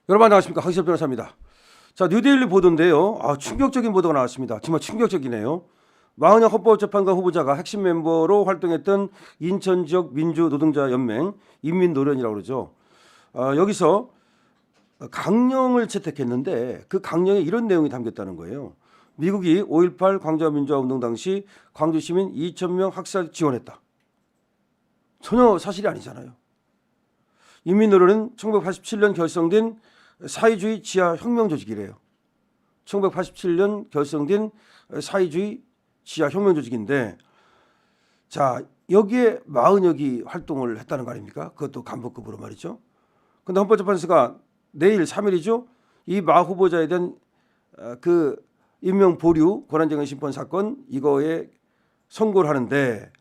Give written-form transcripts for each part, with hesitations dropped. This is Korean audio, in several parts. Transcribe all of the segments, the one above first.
여러분 안녕하십니까, 황시열 변호사입니다. 자, 뉴데일리 보도인데요. 충격적인 보도가 나왔습니다. 정말 충격적이네요. 마은혁 헌법재판관 후보자가 핵심 멤버로 활동했던 인천 지역 민주노동자연맹 인민노련이라고 그러죠. 여기서 강령을 채택했는데 그 강령에 이런 내용이 담겼다는 거예요. 미국이 5.18 광주와 민주화 운동 당시 광주 시민 2,000명 학살 지원했다. 전혀 사실이 아니잖아요. 인민노련은 1987년 결성된 사회주의 지하 혁명 조직이래요. 1987년 결성된 사회주의 지하 혁명 조직인데, 자, 여기에 마은혁이 활동을 했다는 거 아닙니까? 그것도 간부급으로 말이죠. 근데 헌법재판소가 내일 3일이죠. 이 마 후보자에 대한 그 임명 보류 권한쟁의 심판 사건 이거에 선고를 하는데,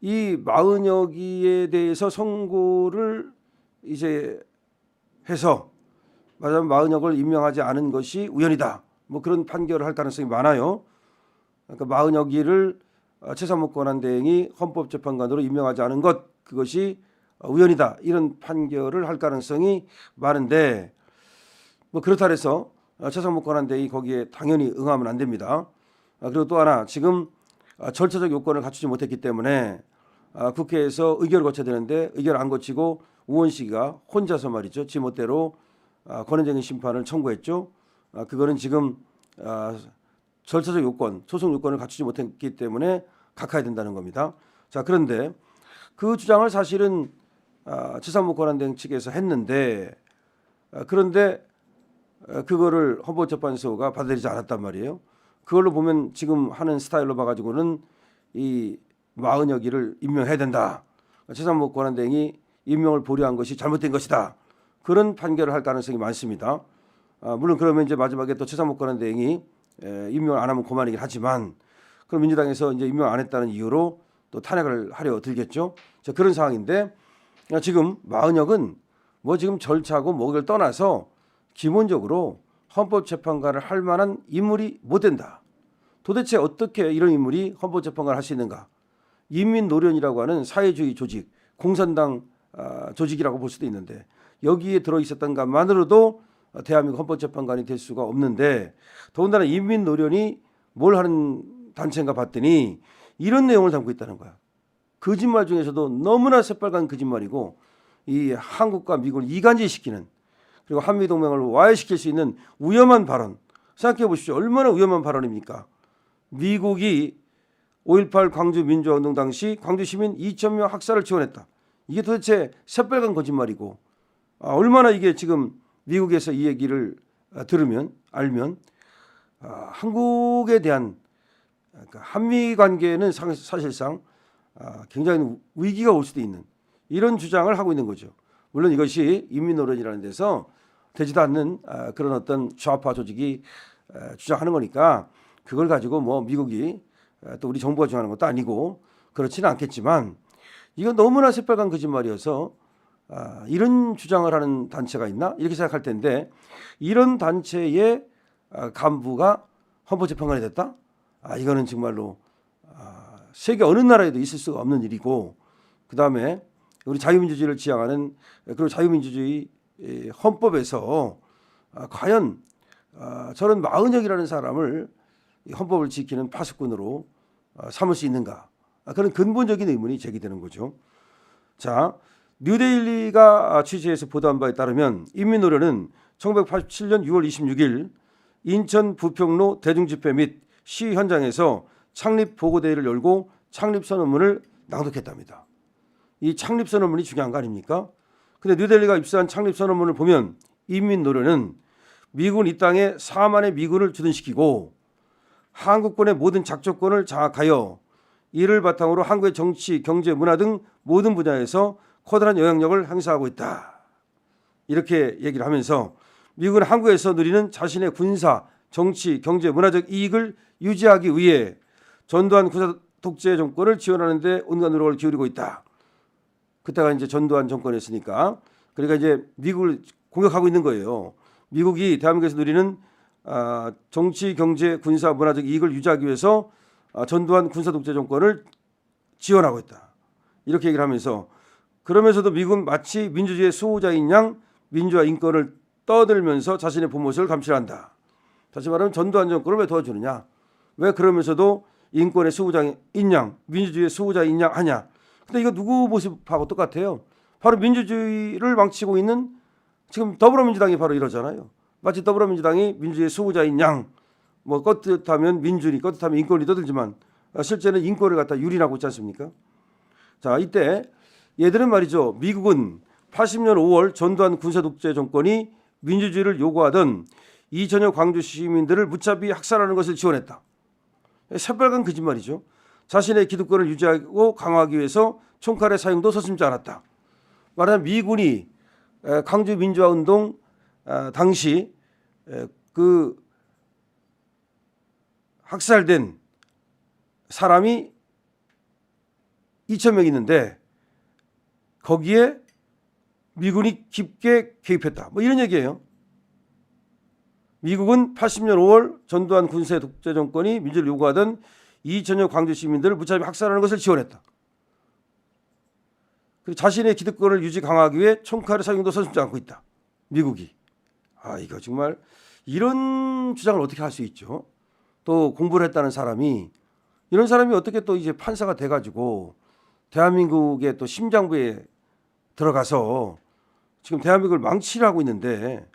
이 마은혁이에 대해서 선고를 이제 해서 말하자면 마은혁을 임명하지 않은 것이 우연이다, 뭐 그런 판결을 할 가능성이 많아요. 그러니까 마은혁이를 최상목권한대행이 헌법재판관으로 임명하지 않은 것, 그것이 우연이다, 이런 판결을 할 가능성이 많은데, 뭐 그렇다 해서 최상목권한대행이 거기에 당연히 응하면 안 됩니다. 그리고 또 하나, 지금 절차적 요건을 갖추지 못했기 때문에 국회에서 의결을 거쳐야 되는데 의결을 안 거치고 우원식이가 혼자서 말이죠, 지멋대로 권한쟁의 심판을 청구했죠. 그거는 지금 절차적 요건, 소송 요건을 갖추지 못했기 때문에 각하해야 된다는 겁니다. 자, 그런데 그 주장을 사실은 최상목 권한대행 측에서 했는데, 그런데 그거를 헌법재판소가 받아들이지 않았단 말이에요. 그걸로 보면 지금 하는 스타일로 봐가지고는 이 마은혁이를 임명해야 된다, 최상목 권한대행이 임명을 보류한 것이 잘못된 것이다, 그런 판결을 할 가능성이 많습니다. 물론 그러면 이제 마지막에 또 최상목 권한대행이 임명을 안 하면 그만이긴 하지만, 그럼 민주당에서 이제 임명 안 했다는 이유로 또 탄핵을 하려 들겠죠. 자, 그런 상황인데, 지금 마은혁은 뭐 지금 절차고 뭐를 떠나서 기본적으로 헌법재판관을 할 만한 인물이 못 된다. 도대체 어떻게 이런 인물이 헌법재판관을 할 수 있는가? 인민노련이라고 하는 사회주의 조직, 공산당 조직이라고 볼 수도 있는데, 여기에 들어있었던 것만으로도 대한민국 헌법재판관이 될 수가 없는데, 더군다나 인민노련이 뭘 하는 단체인가 봤더니 이런 내용을 담고 있다는 거야. 거짓말 중에서도 너무나 새빨간 거짓말이고, 이 한국과 미국을 이간질시키는, 그리고 한미동맹을 와해시킬 수 있는 위험한 발언. 생각해 보십시오. 얼마나 위험한 발언입니까? 미국이 5.18 광주 민주화운동 당시 광주 시민 2,000명 학살을 지원했다. 이게 도대체 새빨간 거짓말이고, 얼마나 이게 지금 미국에서 이 얘기를 들으면 알면 한국에 대한, 그러니까 한미 관계는 사실상 굉장히 위기가 올 수도 있는 이런 주장을 하고 있는 거죠. 물론 이것이 인민노련이라는 데서 되지도 않는 그런 어떤 좌파 조직이 주장하는 거니까 그걸 가지고 뭐 미국이 또 우리 정부가 주장하는 것도 아니고 그렇지는 않겠지만, 이건 너무나 새빨간 거짓말이어서 이런 주장을 하는 단체가 있나 이렇게 생각할 텐데, 이런 단체의 간부가 헌법재판관이 됐다? 이거는 정말로 세계 어느 나라에도 있을 수가 없는 일이고, 그다음에 우리 자유민주주의를 지향하는, 그리고 자유민주주의 헌법에서 과연 저런 마은혁이라는 사람을 헌법을 지키는 파수꾼으로 삼을 수 있는가, 그런 근본적인 의문이 제기되는 거죠. 자, 뉴데일리가 취재해서 보도한 바에 따르면 인민노련은 1987년 6월 26일 인천 부평로 대중집회 및 시위 현장에서 창립보고대회를 열고 창립선언문을 낭독했답니다. 이 창립선언문이 중요한 거 아닙니까? 근데 뉴델리가 입수한 창립선언문을 보면 인민노련은 미국은 이 땅에 4만의 미군을 주둔시키고 한국군의 모든 작전권을 장악하여 이를 바탕으로 한국의 정치, 경제, 문화 등 모든 분야에서 커다란 영향력을 행사하고 있다, 이렇게 얘기를 하면서 미국은 한국에서 누리는 자신의 군사, 정치, 경제, 문화적 이익을 유지하기 위해 전두환 군사 독재 정권을 지원하는 데 온갖 노력을 기울이고 있다. 그때가 이제 전두환 정권이었으니까, 그러니까 이제 미국을 공격하고 있는 거예요. 미국이 대한민국에서 누리는 정치, 경제, 군사, 문화적 이익을 유지하기 위해서 전두환 군사 독재 정권을 지원하고 있다, 이렇게 얘기를 하면서, 그러면서도 미국은 마치 민주주의의 수호자인 양 민주화 인권을 떠들면서 자신의 본모습을 감시한다. 다시 말하면 전두환 정권을 왜 도와주느냐. 왜 그러면서도 인권의 수호자인 양, 민주주의의 수호자인 양 하냐. 근데 이거 누구 모습하고 똑같아요. 바로 민주주의를 망치고 있는 지금 더불어민주당이 바로 이러잖아요. 마치 더불어민주당이 민주주의의 수호자인 양, 뭐 껐듯하면 민주니 껐듯하면 인권이 떠들지만 실제는 인권을 갖다 유린하고 있지 않습니까? 자, 이때 얘들은 말이죠. 미국은 80년 5월 전두환 군사독재 정권이 민주주의를 요구하던 이천여 광주 시민들을 무차비 학살하는 것을 지원했다. 새빨간 거짓말이죠. 자신의 기득권을 유지하고 강화하기 위해서 총칼의 사용도 서슴지 않았다. 말하자면 미군이 광주 민주화 운동 당시 그 학살된 사람이 2,000명 있는데 거기에 미군이 깊게 개입했다. 뭐 이런 얘기예요. 미국은 80년 5월 전두환 군사 독재 정권이 민주를 요구하던 2천여 광주 시민들을 무차비 학살하는 것을 지원했다. 그리고 자신의 기득권을 유지 강화하기 위해 총칼의 사용도 서슴지 않고 있다. 미국이. 아, 이거 정말 이런 주장을 어떻게 할 수 있죠? 또 공부를 했다는 사람이 이런 사람이 어떻게 또 이제 판사가 돼가지고 대한민국의 또 심장부에 들어가서 지금 대한민국을 망치를 하고 있는데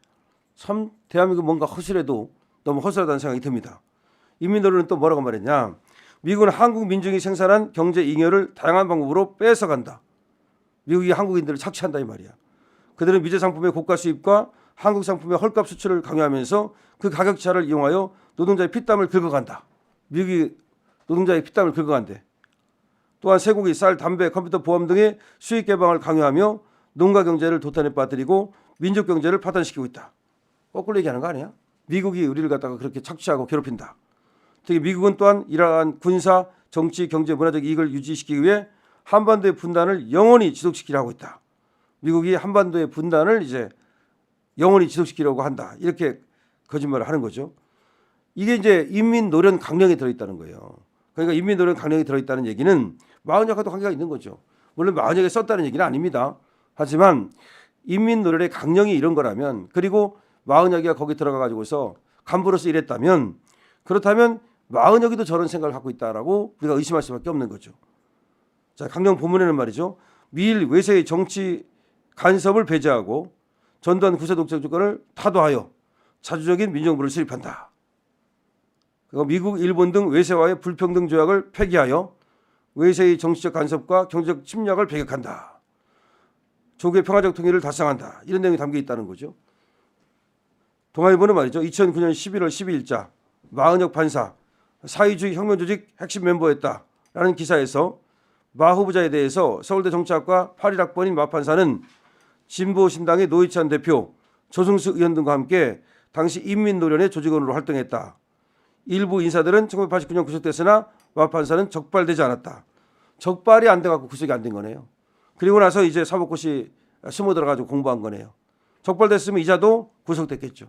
참 대한민국 뭔가 허술해도 너무 허술하다는 생각이 듭니다. 인민노래는 또 뭐라고 말했냐. 미국은 한국 민중이 생산한 경제 잉여를 다양한 방법으로 뺏어간다. 미국이 한국인들을 착취한다 이 말이야. 그들은 미제 상품의 고가 수입과 한국 상품의 헐값 수출을 강요하면서 그 가격 차를 이용하여 노동자의 피땀을 긁어간다. 미국이 노동자의 피땀을 긁어간대. 또한 쇠고기, 쌀, 담배, 컴퓨터, 보험 등의 수익 개방을 강요하며 농가 경제를 도탄에 빠뜨리고 민족 경제를 파탄시키고 있다. 거꾸로 얘기하는 거 아니야? 미국이 우리를 갖다가 그렇게 착취하고 괴롭힌다. 특히 미국은 또한 이러한 군사, 정치, 경제, 문화적 이익을 유지시키기 위해 한반도의 분단을 영원히 지속시키려 하고 있다. 미국이 한반도의 분단을 이제 영원히 지속시키려고 한다. 이렇게 거짓말을 하는 거죠. 이게 이제 인민노련 강령에 들어있다는 거예요. 그러니까 인민노련 강령에 들어있다는 얘기는 마흔역과도 관계가 있는 거죠. 물론 마흔역에 썼다는 얘기는 아닙니다. 하지만 인민노련의 강령이 이런 거라면 그리고 마흔역이가 거기 들어가 가지고서 간부로서 일했다면 그렇다면 마흔역이도 저런 생각을 갖고 있다라고 우리가 의심할 수밖에 없는 거죠. 자, 강령 본문에는 말이죠. 미일 외세의 정치 간섭을 배제하고 전두환 군사독재 정권을 타도하여 자주적인 민정부를 수립한다. 그리고 미국, 일본 등 외세와의 불평등 조약을 폐기하여 외세의 정치적 간섭과 경제적 침략을 배격한다. 조국의 평화적 통일을 달성한다. 이런 내용이 담겨 있다는 거죠. 동아일보는 말이죠. 2009년 11월 12일자 마흔역 판사 사회주의 혁명조직 핵심 멤버였다라는 기사에서 마 후보자에 대해서 서울대 정치학과 81학번인 마 판사는 진보신당의 노회찬 대표, 조승수 의원 등과 함께 당시 인민노련의 조직원으로 활동했다. 일부 인사들은 1989년 구속됐으나 마 판사는 적발되지 않았다. 적발이 안 돼갖고 구속이 안 된 거네요. 그리고 나서 이제 사법고시 숨어 들어가지고 공부한 거네요. 적발됐으면 이자도 구속됐겠죠.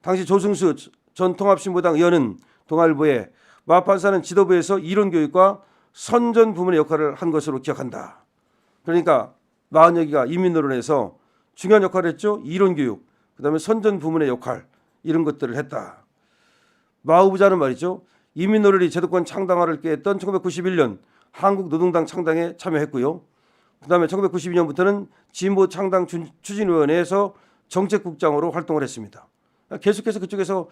당시 조승수 전 통합신보당 의원은 동아일보에 마 판사는 지도부에서 이론교육과 선전 부문의 역할을 한 것으로 기억한다. 그러니까 마흔여기가 인민노련에서 중요한 역할을 했죠. 이론교육, 그다음에 선전 부문의 역할 이런 것들을 했다. 마 후보자는 말이죠. 인민노련이 제도권 창당화를 꾀했던 1991년 한국노동당 창당에 참여했고요. 그다음에 1992년부터는 진보 창당 추진위원회에서 정책국장으로 활동을 했습니다. 계속해서 그쪽에서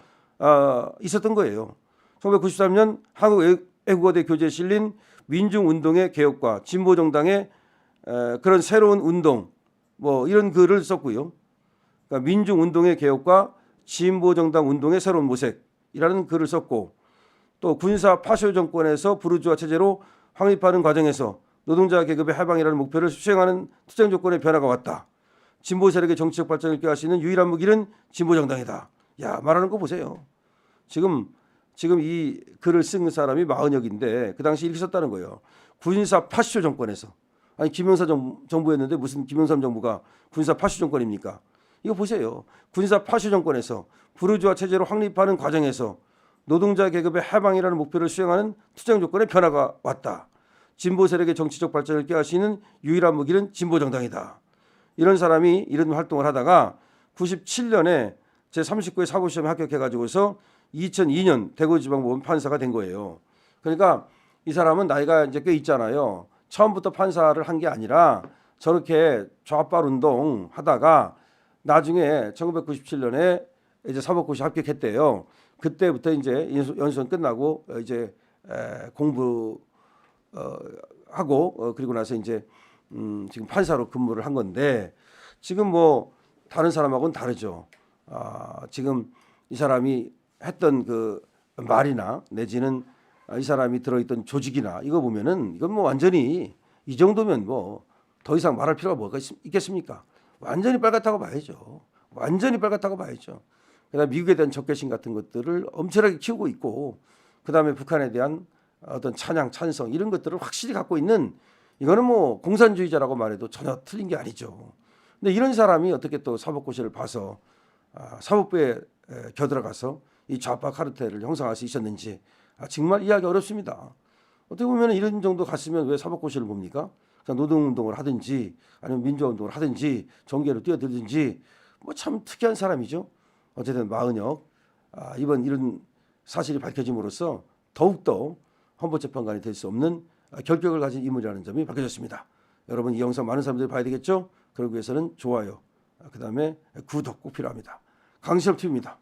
있었던 거예요. 1993년 한국외국어대 교재에 실린 민중운동의 개혁과 진보정당의 그런 새로운 운동 뭐 이런 글을 썼고요. 그러니까 민중운동의 개혁과 진보정당 운동의 새로운 모색이라는 글을 썼고 또 군사 파쇼 정권에서 부르주아 체제로 확립하는 과정에서 노동자 계급의 해방이라는 목표를 수행하는 투쟁 조건의 변화가 왔다. 진보 세력의 정치적 발전을 꾀할 수 있는 유일한 무기는 진보정당이다. 야, 말하는 거 보세요. 지금 이 글을 쓴 사람이 마흔역인데 그 당시 이렇게 썼다는 거예요. 군사 파쇼 정권에서. 아니 김영삼 정부였는데 무슨 김영삼 정부가 군사 파쇼 정권입니까? 이거 보세요. 군사 파쇼 정권에서 부르주아 체제로 확립하는 과정에서 노동자 계급의 해방이라는 목표를 수행하는 투쟁 조건의 변화가 왔다. 진보 세력의 정치적 발전을 꾀할 수 있는 유일한 무기는 진보정당이다. 이런 사람이 이런 활동을 하다가 97년에 제39회 사법시험에 합격해가지고서 2002년 대구지방법원 판사가 된 거예요. 그러니까 이 사람은 나이가 이제 꽤 있잖아요. 처음부터 판사를 한 게 아니라 저렇게 좌빨 운동 하다가 나중에 1997년에 이제 사법고시 합격했대요. 그때부터 이제 연수원 끝나고 이제 공부 하고 그리고 나서 이제 지금 판사로 근무를 한 건데 지금 뭐 다른 사람하고는 다르죠. 지금 이 사람이 했던 그 말이나 내지는 이 사람이 들어있던 조직이나 이거 보면은 이건 뭐 완전히 이 정도면 뭐 더 이상 말할 필요가 뭐가 있겠습니까? 완전히 빨갛다고 봐야죠. 완전히 빨갛다고 봐야죠. 그다음 미국에 대한 적개심 같은 것들을 엄청나게 키우고 있고 그다음에 북한에 대한 어떤 찬양, 찬성 이런 것들을 확실히 갖고 있는 이거는 뭐 공산주의자라고 말해도 전혀 틀린 게 아니죠. 근데 이런 사람이 어떻게 또 사법고시를 봐서 사법부에 겨들어가서 이 좌파 카르텔을 형성할 수 있었는지 정말 이해하기 어렵습니다. 어떻게 보면 이런 정도 갔으면 왜 사법고시를 봅니까? 그냥 노동운동을 하든지 아니면 민주화운동을 하든지 정계로 뛰어들든지 뭐 참 특이한 사람이죠. 어쨌든 마은혁 이번 이런 사실이 밝혀짐으로써 더욱더 헌법재판관이 될 수 없는 결격을 가진 인물이라는 점이 밝혀졌습니다. 여러분 이 영상 많은 사람들이 봐야 되겠죠? 그러기 위해서는 좋아요, 그다음에 구독 꼭 필요합니다. 강신업 TV입니다.